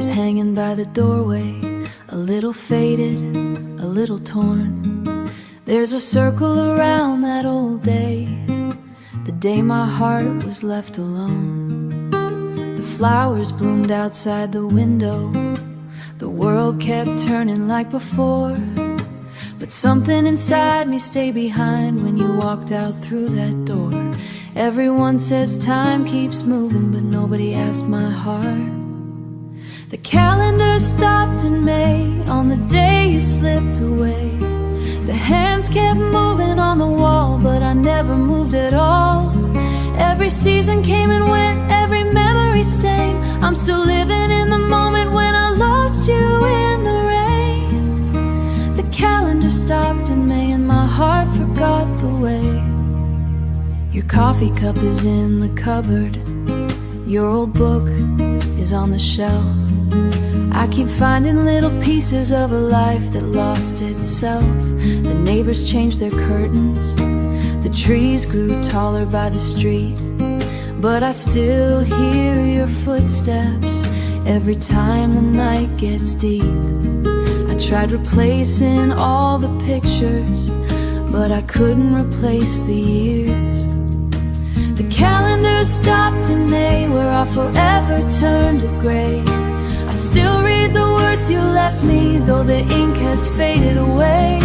Pictures hanging by the doorway, a little faded, a little torn. There's a circle around that old day, the day my heart was left alone. The flowers bloomed outside the window, the world kept turning like before. But something inside me stayed behind when you walked out through that door. Everyone says time keeps moving, but nobody asked my heart. The calendar stopped in May, on the day you slipped away. The hands kept moving on the wall, but I never moved at all. Every season came and went, every memory stayed. I'm still living in the moment when I lost you in the rain. The calendar stopped in May and my heart forgot the way. Your coffee cup is in the cupboard, your old book is on the shelf. I keep finding little pieces of a life that lost itself. The neighbors changed their curtains, the trees grew taller by the street, but I still hear your footsteps every time the night gets deep. I tried replacing all the pictures, but I couldn't replace the years. The calendar stopped in May, where I forever turned to gray. I still read the words you left me, though the ink has faded away.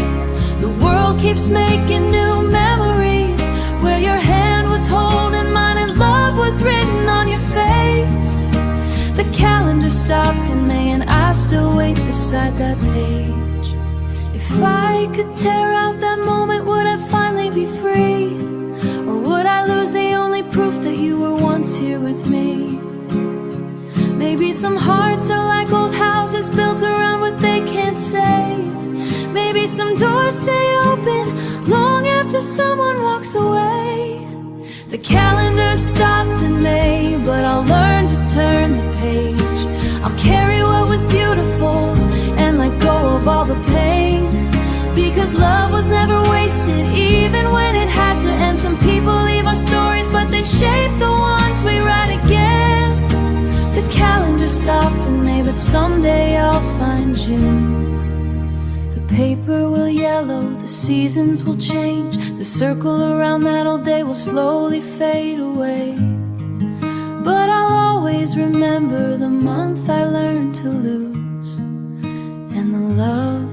The world keeps making new memories, where your hand was holding mine and love was written on your face. The calendar stopped in May and I still wait beside that page. If I could tear out that moment, would I finally be free? Or would I lose the only proof that you were once here with me? Maybe some hearts are like old houses built around what they can't save. Maybe some doors stay open long after someone walks away. The calendar stopped in May, but I'll learn to turn the page. I'll carry what was beautiful and let go of all the pain, because love was never wasted, even when it had to end. Some people leave our stories, but they shape the ones we write again. The calendar stopped in May, but someday I'll find June. The paper will yellow, the seasons will change, the circle around that old day will slowly fade away. But I'll always remember the month I learned to lose, and the love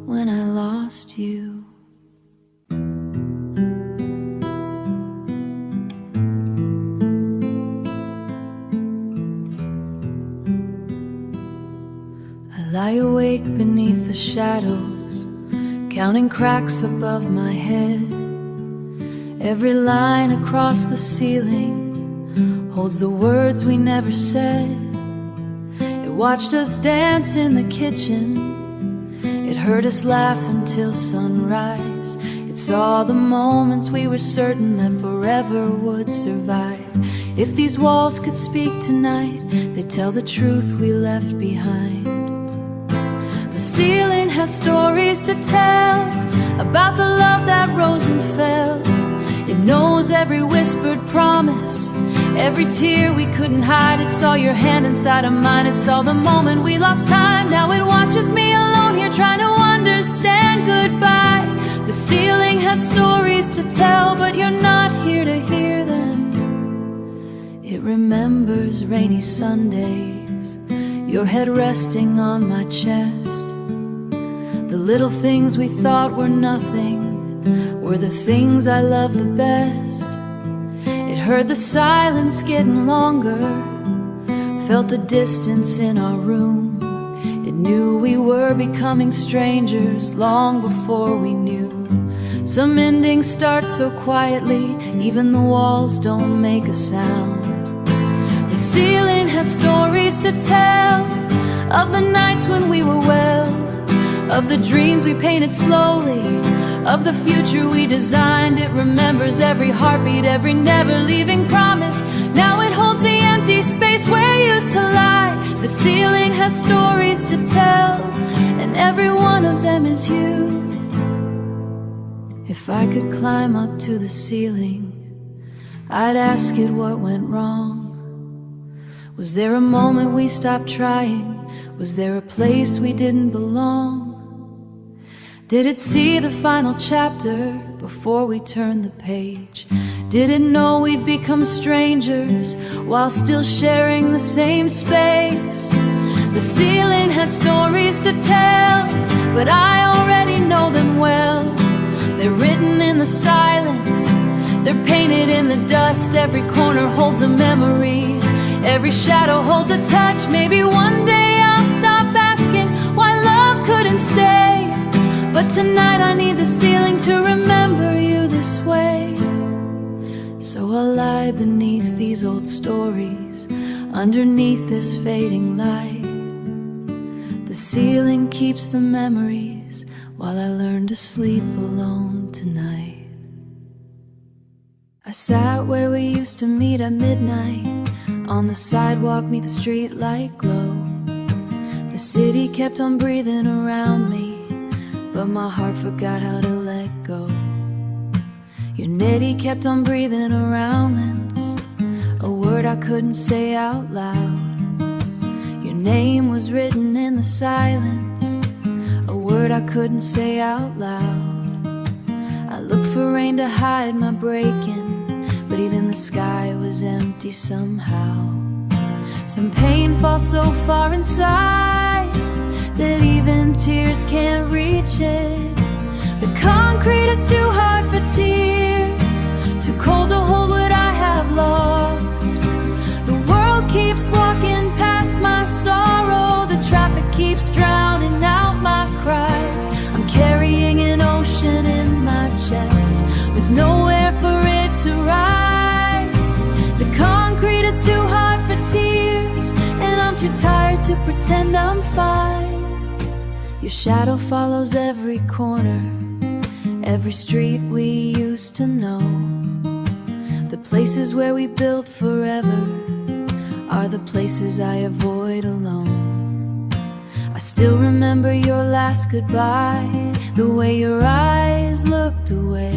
when I lost you. Lie awake beneath the shadows, counting cracks above my head. Every line across the ceiling holds the words we never said. It watched us dance in the kitchen, it heard us laugh until sunrise. It saw the moments we were certain that forever would survive. If these walls could speak tonight, they'd tell the truth we left behind. The ceiling has stories to tell about the love that rose and fell. It knows every whispered promise, every tear we couldn't hide. It saw your hand inside of mine, it saw the moment we lost time. Now it watches me alone here trying to understand goodbye. The ceiling has stories to tell, but you're not here to hear them. It remembers rainy Sundays, your head resting on my chest. The little things we thought were nothing were the things I loved the best. It heard the silence getting longer, felt the distance in our room. It knew we were becoming strangers long before we knew. Some endings start so quietly, even the walls don't make a sound. The ceiling has stories to tell of the nights when we were well, of the dreams we painted slowly, of the future we designed. It remembers every heartbeat, every never-leaving promise. Now it holds the empty space where you used to lie. The ceiling has stories to tell, and every one of them is you. If I could climb up to the ceiling, I'd ask it what went wrong. Was there a moment we stopped trying? Was there a place we didn't belong? Did it see the final chapter before we turned the page? Did it know we'd become strangers while still sharing the same space? The ceiling has stories to tell, but I already know them well. They're written in the silence, they're painted in the dust. Every corner holds a memory, every shadow holds a touch. Maybe one day I'll stop asking why love couldn't stay, but tonight I need the ceiling to remember you this way. So I'll lie beneath these old stories, underneath this fading light. The ceiling keeps the memories while I learn to sleep alone tonight. I sat where we used to meet at midnight, on the sidewalk neath the street light glow. The city kept on breathing around me, but my heart forgot how to let go. Your nitty kept on breathing around Lens, a word I couldn't say out loud. Your name was written in the silence, a word I couldn't say out loud. I looked for rain to hide my breaking, but even the sky was empty somehow. Some pain falls so far inside that even tears can't reach it. The concrete is too hard for tears, too cold to hold what I have lost. The world keeps walking past my sorrow, the traffic keeps drowning out my cries. I'm carrying an ocean in my chest with nowhere for it to rise. The concrete is too hard for tears, and I'm too tired to pretend I'm fine. Your shadow follows every corner, every street we used to know. The places where we built forever are the places I avoid alone. I still remember your last goodbye, the way your eyes looked away,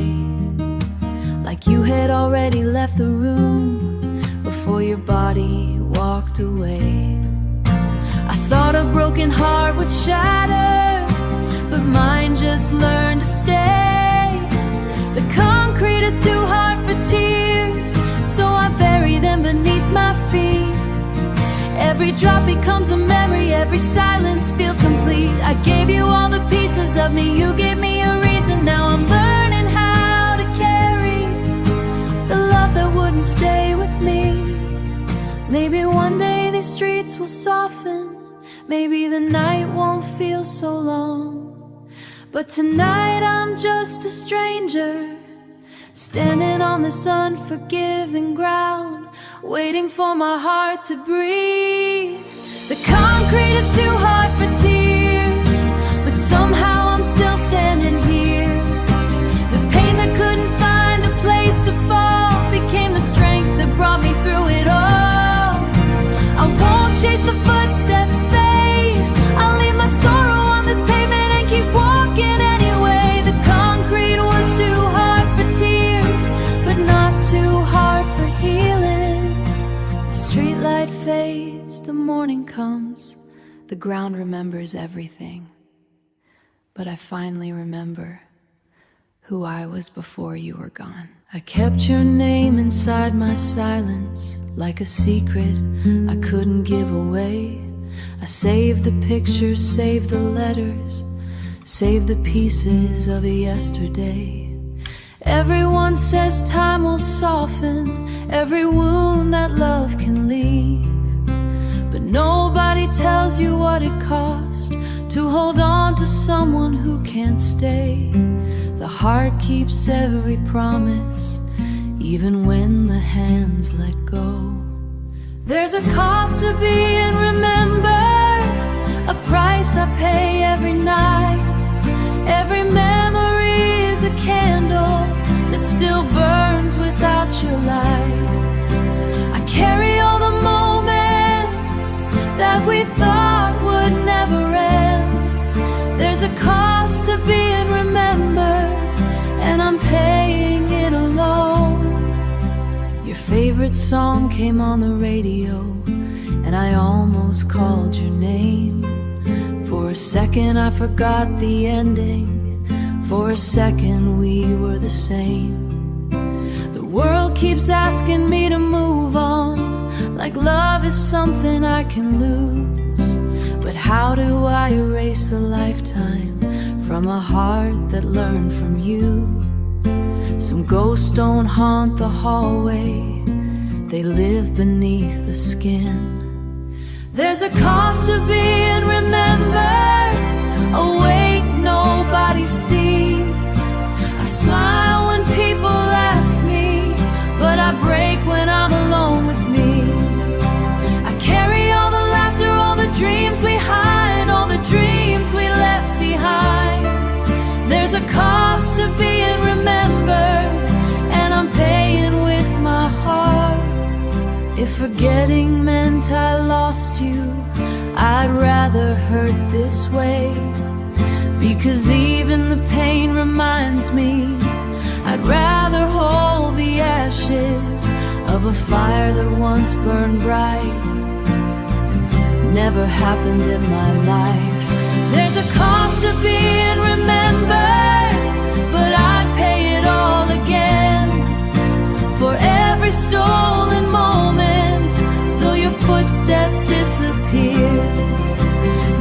like you had already left the room before your body walked away. I thought a broken heart would shatter, but mine just learned to stay. The concrete is too hard for tears, so I bury them beneath my feet. Every drop becomes a memory, every silence feels complete. I gave you all the pieces of me, you gave me a reason. Now I'm learning how to carry the love that wouldn't stay with me. Maybe one day these streets will soften, maybe the night won't feel so long, but tonight I'm just a stranger, standing on this unforgiving ground, waiting for my heart to breathe. The concrete is too hard for tears, but somehow I'm still standing here. The pain that couldn't find a place to fall became the strength that brought me through it all. I won't chase the footsteps fade, I'll leave my sorrow on this pavement and keep walking anyway. The concrete was too hard for tears, but not too hard for healing. The streetlight fades, the morning comes, the ground remembers everything, but I finally remember who I was before you were gone. I kept your name inside my silence, like a secret I couldn't give away. I saved the pictures, saved the letters, saved the pieces of a yesterday. Everyone says time will soften every wound that love can leave, but nobody tells you what it cost to hold on to someone who can't stay. The heart keeps every promise, even when the hands let go. There's a cost to being remembered, a price I pay every night. Every memory is a candle that still burns without your light. I carry all the moments that we thought would never end. There's a cost to being remembered, and I'm paying it alone. Your favorite song came on the radio, and I almost called your name. For a second I forgot the ending. For a second we were the same. The world keeps asking me to move on, like love is something I can lose. But how do I erase a lifetime from a heart that learned from you? Some ghosts don't haunt the hallway, they live beneath the skin. There's a cost to being remembered, a weight nobody sees. I smile when people ask me, but I break when I'm alone with me. I carry all the laughter, all the dreams we hide, all the dreams we left behind. There's a cost to being remembered, and I'm paying with my heart. If forgetting meant I lost you, I'd rather hurt this way. Because even the pain reminds me, I'd rather hold the ashes of a fire that once burned bright. Never happened in my life. There's a cost to being remembered, but I'd pay it all again. For every stolen moment, though your footstep disappeared,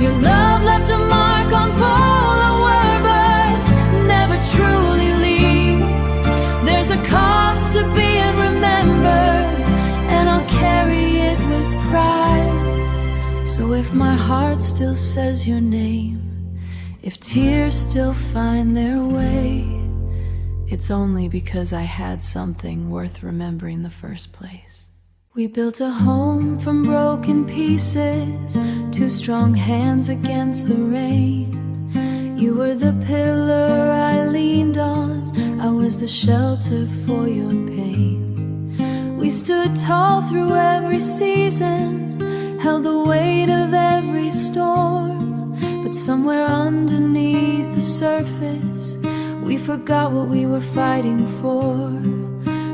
your love left a mark on Polaroid, but never truly leave. There's a cost to being remembered, and I'll carry it with pride. So if my heart still says your name, if tears still find their way, it's only because I had something worth remembering in the first place. We built a home from broken pieces, two strong hands against the rain. You were the pillar I leaned on, I was the shelter for your pain. We stood tall through every season, held the weight of every storm. But somewhere underneath the surface, we forgot what we were fighting for.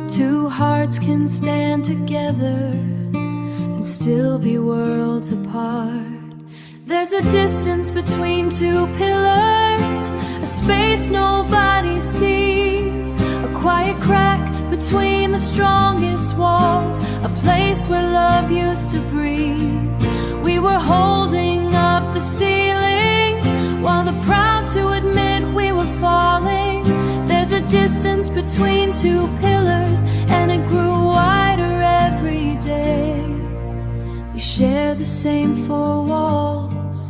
Two hearts can stand together and still be worlds apart. There's a distance between two pillars, a space nobody sees, a quiet crack between the strongest walls, a place where love used to breathe. We were holding up the ceiling, while the proud to admit we were falling. There's a distance between two pillars, and it grew wider every day. We shared the same four walls,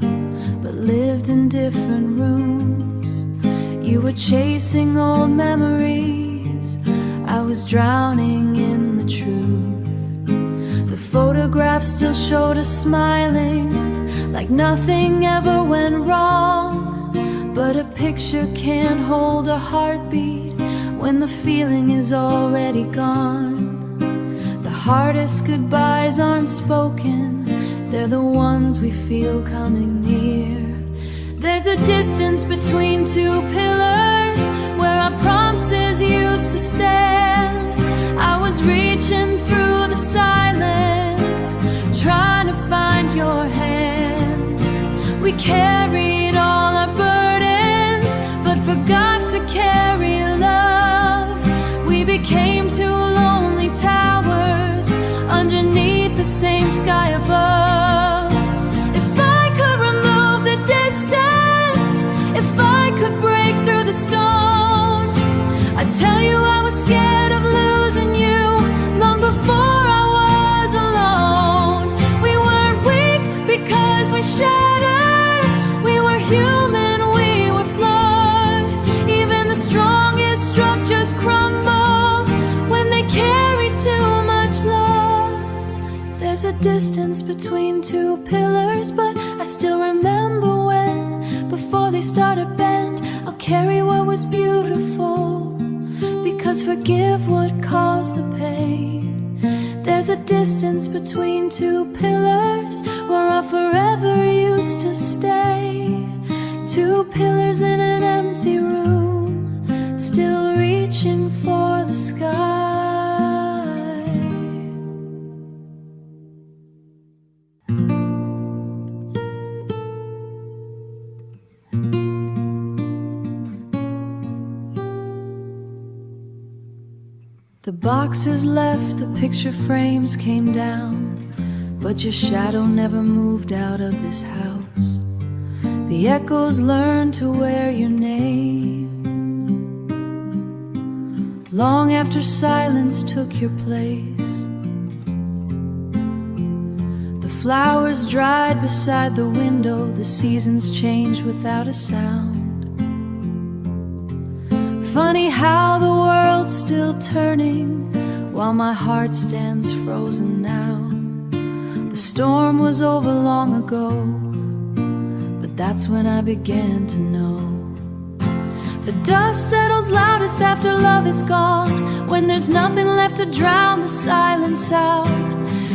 but lived in different rooms. You were chasing old memories, I was drowning in the truth. The photographs still showed us smiling, like nothing ever went wrong. But a picture can't hold a heartbeat when the feeling is already gone. The hardest goodbyes aren't spoken, they're the ones we feel coming near. There's a distance between two pillars, where our promises used to stand. I was reaching through the silence, trying to find your hand. We carried all our burdens, but forgot to carry love. We became two lonely towers underneath the same sky above. If I could remove the distance, if I could break through the stone, I'd tell you I was scared of losing you long before I was alone. We weren't weak because we shattered, we were human, we were flawed. Even the strongest structures crumble when they carry too much loss. There's a distance between two pillars, but I still remember when, before they started bend, I'll carry what was beautiful, because forgive would cause the pain. There's a distance between two pillars, where I forever used to stay. Two pillars in an empty room, still reaching for the sky. The boxes left, the picture frames came down, but your shadow never moved out of this house. The echoes learned to wear your name. Long after silence took your place, the flowers dried beside the window, the seasons changed without a sound. Funny how the world's still turning while my heart stands frozen now. The storm was over long ago, but that's when I began to know. The dust settles loudest after love is gone, when there's nothing left to drown the silence out.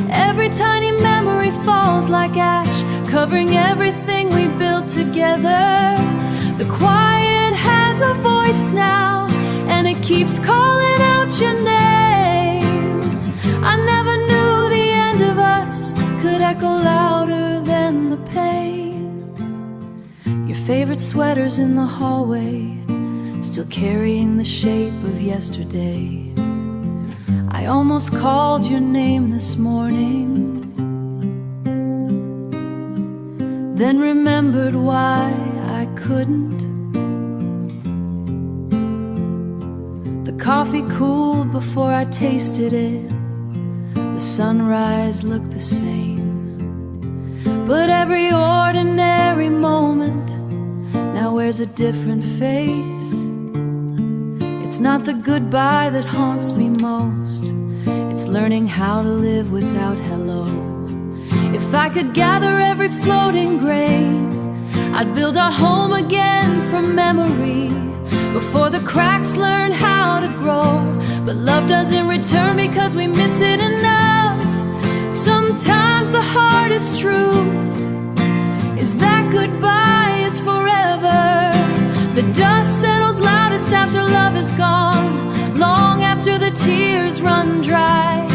Every tiny memory falls like ash, covering everything we built together. The quiet has a voice now, and it keeps calling out your name. I never knew the end of us could echo louder than the pain. Your favorite sweater's in the hallway, still carrying the shape of yesterday. I almost called your name this morning, then remembered why I couldn't. The coffee cooled before I tasted it, the sunrise looked the same. But every ordinary moment now wears a different face. It's not the goodbye that haunts me most, it's learning how to live without hello. If I could gather every floating grain, I'd build our home again from memory, before the cracks learn how to grow. But love doesn't return because we miss it enough. Sometimes the hardest truth is that goodbye is forever. The dust settles loudest after love is gone, long after the tears run dry.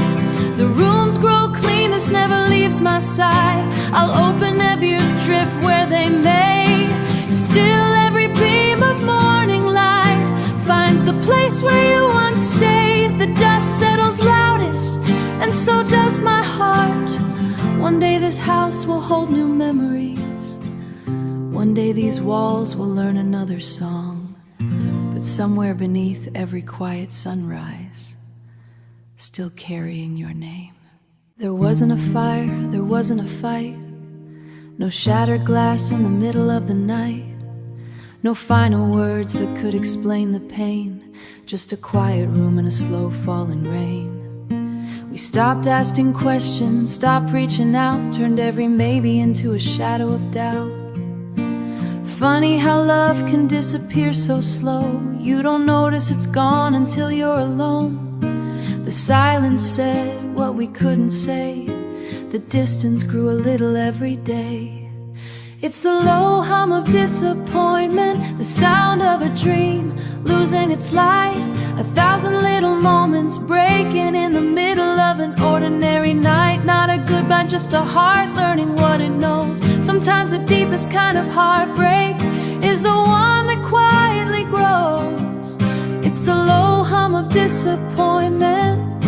The rooms grow clean, this never leaves my side. I'll open every drift where they may. Still every beam of morning light finds the place where you once stayed. The dust settles loudest, and so does my heart. One day this house will hold new memories. One day these walls will learn another song. But somewhere beneath every quiet sunrise, still carrying your name. There wasn't a fire, there wasn't a fight, no shattered glass in the middle of the night, no final words that could explain the pain, just a quiet room and a slow falling rain. We stopped asking questions, stopped reaching out, turned every maybe into a shadow of doubt. Funny how love can disappear so slow. You don't notice it's gone until you're alone. The silence said what we couldn't say. The distance grew a little every day. It's the low hum of disappointment, the sound of a dream losing its light. 1,000 little moments breaking in the middle of an ordinary night. Not a goodbye, just a heart learning what it knows. Sometimes the deepest kind of heartbreak is the one that quietly grows. It's the low hum of disappointment,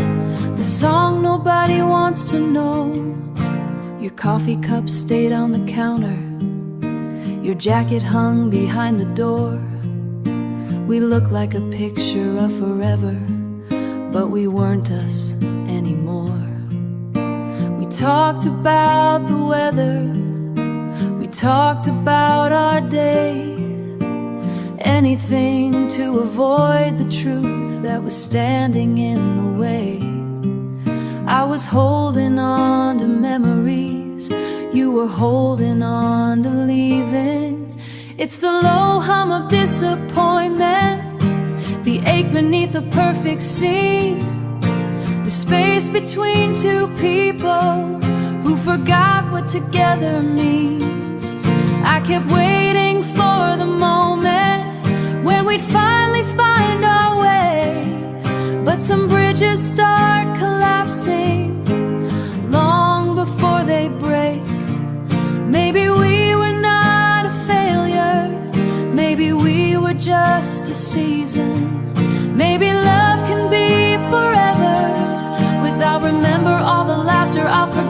the song nobody wants to know. Your coffee cup stayed on the counter, your jacket hung behind the door. We looked like a picture of forever, but we weren't us anymore. We talked about the weather, we talked about our day, anything to avoid the truth that was standing in the way. I was holding on to memories, you were holding on to leaving. It's the low hum of disappointment, the ache beneath a perfect scene, the space between two people who forgot what together means. I kept waiting for the moment when we'd finally find our way, but some bridges start collapsing long before they break. Maybe we were not a failure, maybe we were just a season. Maybe love can be forever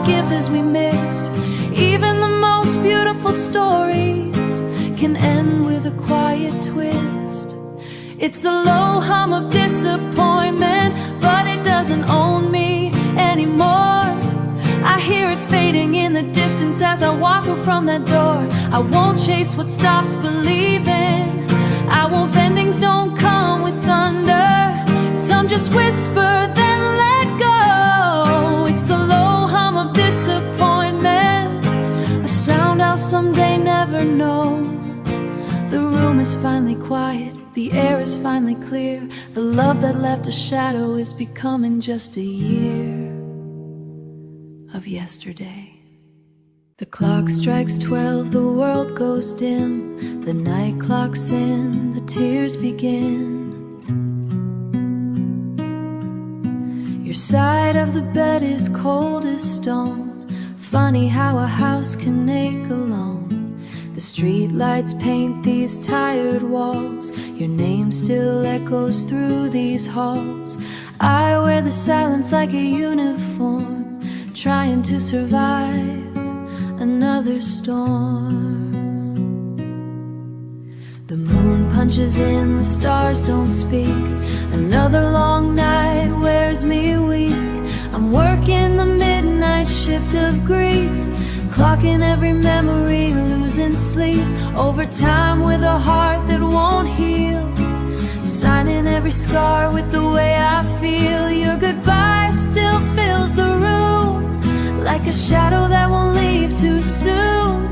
forgive as we missed. Even the most beautiful stories can end with a quiet twist. It's the low hum of disappointment, but it doesn't own me anymore. I hear it fading in the distance as I walk up from that door. I won't chase what stops believing. I won't bend things, don't come with thunder. Some just whisper, then let go. It's the low hum of disappointment, a sound I'll someday never know. The room is finally quiet, the air is finally clear. The love that left a shadow is becoming just a year of yesterday. The clock strikes 12, the world goes dim. The night clocks in, the tears begin. Your side of the bed is cold as stone. Funny how a house can ache alone. The street lights paint these tired walls. Your name still echoes through these halls. I wear the silence like a uniform, trying to survive another storm. The moon punches in, the stars don't speak. Another long night wears me weak. I'm working the midnight shift of grief, clocking every memory, losing sleep. Over time with a heart that won't heal, signing every scar with the way I feel. Your goodbye still fills the room, like a shadow that won't leave too soon.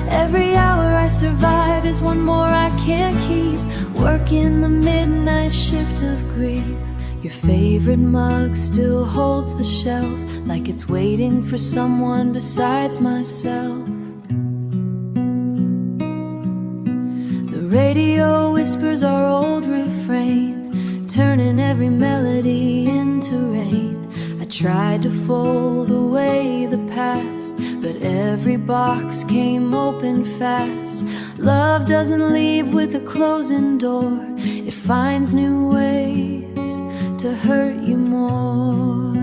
Every hour I survive is one more I can't keep, working the midnight shift of grief. Your favorite mug still holds the shelf, like it's waiting for someone besides myself. The radio whispers our old refrain, turning every melody into rain. I tried to fold away the past, but every box came open fast. Love doesn't leave with a closing door, it finds new ways to hurt you more.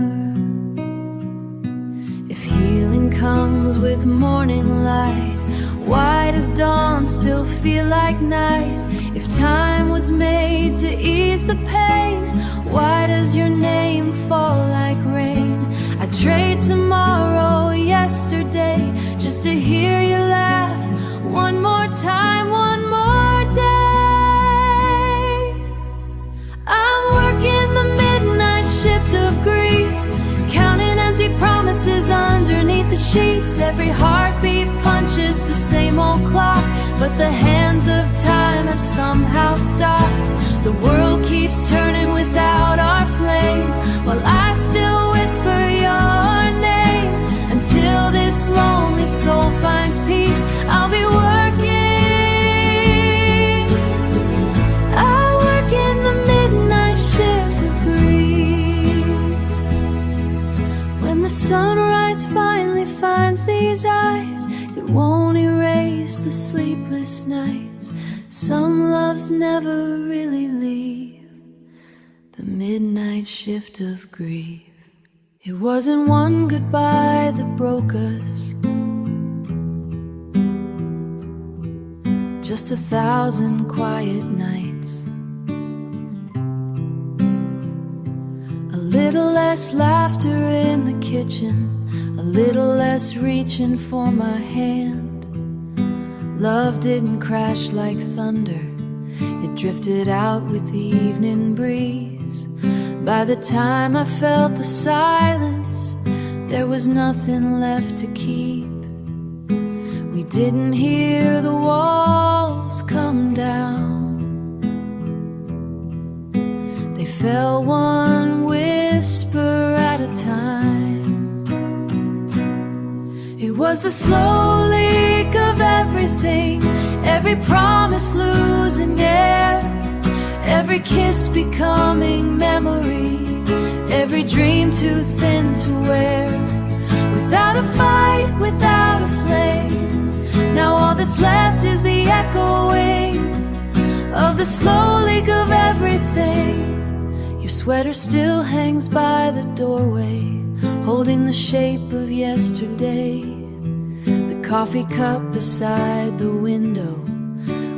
If healing comes with morning light, why does dawn still feel like night? If time was made to ease the pain, why does your name fall like rain? I trade tomorrow, yesterday, just to hear you laugh one more time, one more day. I'm working the midnight shift of grief, counting empty promises underneath the sheets. Every heartbeat punches the same old clock, but the hands of time have somehow stopped. The world keeps turning without our flame, while I still whisper your name. Until this lonely soul finds peace, I'll be working. I work in the midnight shift of grief. When the sunrise finally finds these eyes, it won't erase the sleepless nights. Some loves never really leave the midnight shift of grief. It wasn't one goodbye that broke us, just 1,000 quiet nights. A little less laughter in the kitchen, a little less reaching for my hand. Love didn't crash like thunder, it drifted out with the evening breeze. By the time I felt the silence, there was nothing left to keep. We didn't hear the walls come down, they fell one whisper at a time. It was the slow leak of everything, every promise losing air, every kiss becoming memory, every dream too thin to wear. Without a fight, without a flame, now all that's left is the echoing of the slow leak of everything. Your sweater still hangs by the doorway, holding the shape of yesterday. The coffee cup beside the window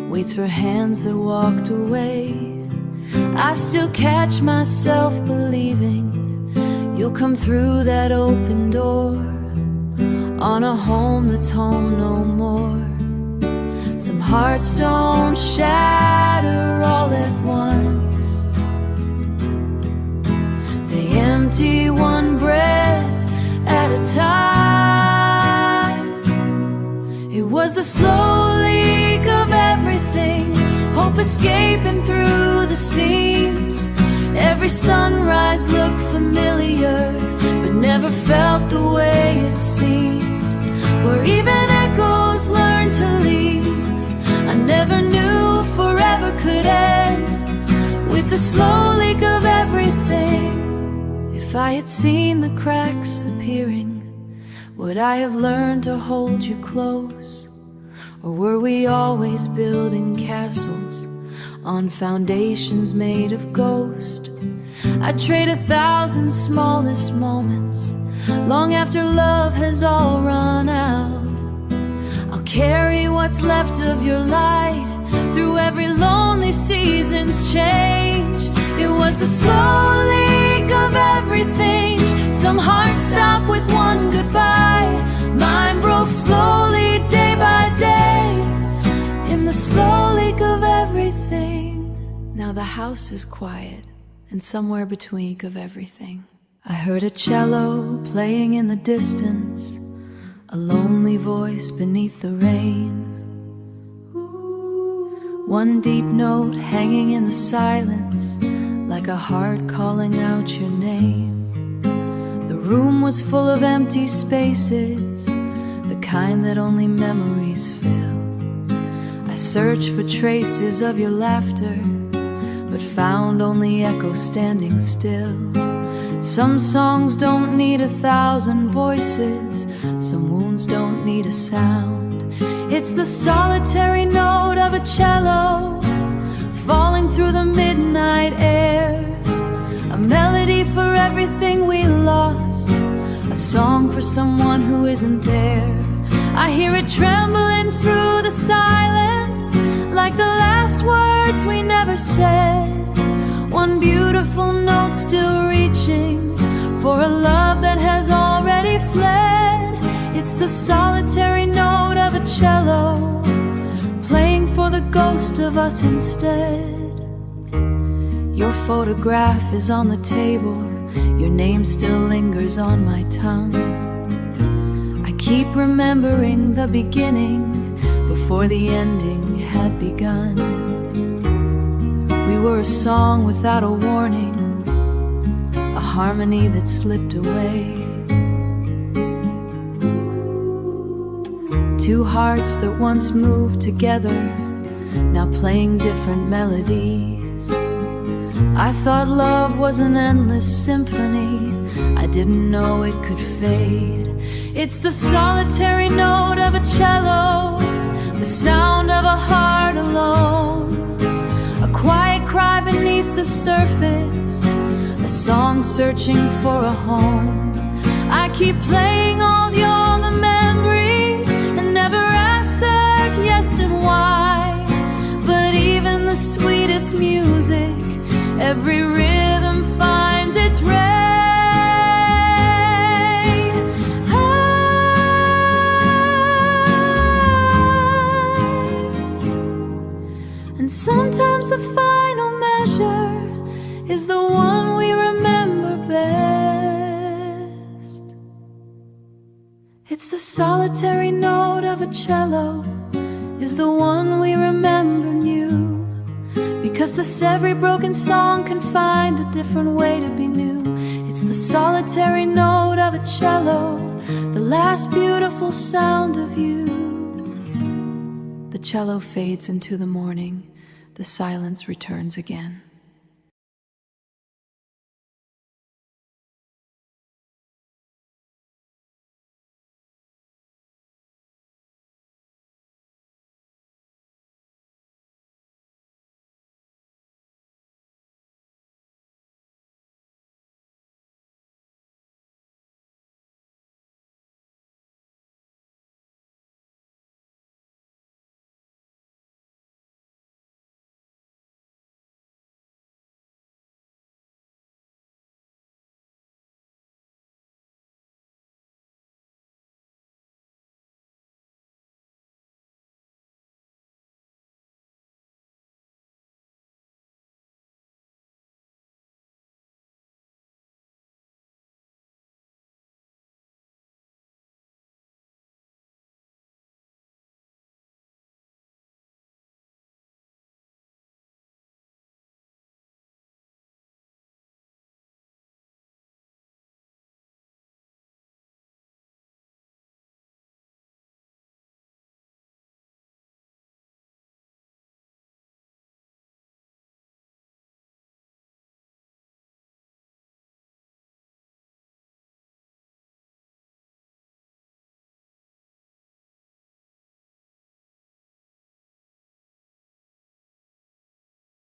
waits for hands that walked away. I still catch myself believing you'll come through that open door on a home that's home no more. Some hearts don't shatter all at once. They empty one breath at a time. It was the slow leak of everything, hope escaping through the seams. Every sunrise looked familiar, but never felt the way it seemed. Where even echoes learn to leave, I never knew forever could end with the slow leak of everything. If I had seen the cracks appearing, would I have learned to hold you close? Or were we always building castles on foundations made of ghost? I'd trade 1,000 smallest moments long after love has all run out. I'll carry what's left of your light through every lonely season's change. It was the slow leak of everything. Some hearts stop with one goodbye. Mine broke slowly day by day in the slow leak of everything. Now the house is quiet, and somewhere between of everything, I heard a cello playing in the distance, a lonely voice beneath the rain. One deep note hanging in the silence, like a heart calling out your name. The room was full of empty spaces, the kind that only memories fill. I searched for traces of your laughter, but found only echoes standing still. Some songs don't need 1,000 voices, some wounds don't need a sound. It's the solitary note of a cello falling through the midnight air. A melody for everything we lost, a song for someone who isn't there. I hear it trembling through the silence, like the last words we never said. One beautiful note still reaching for a love that has already fled. It's the solitary note of a cello playing for the ghost of us instead. Your photograph is on the table, your name still lingers on my tongue. I keep remembering the beginning before the ending had begun. We were a song without a warning, a harmony that slipped away. Two hearts that once moved together, now playing different melodies. I thought love was an endless symphony, I didn't know it could fade. It's the solitary note of a cello, the sound of a heart alone. A quiet cry beneath the surface, a song searching for a home. I keep playing all the memories and never ask the yes and why. But even the sweetest music, every rhythm finds its ray. And sometimes the final measure is the one we remember best. It's the solitary note of a cello, is the one we remember new. Because this every broken song can find a different way to be new. It's the solitary note of a cello, the last beautiful sound of you. The cello fades into the morning, the silence returns again.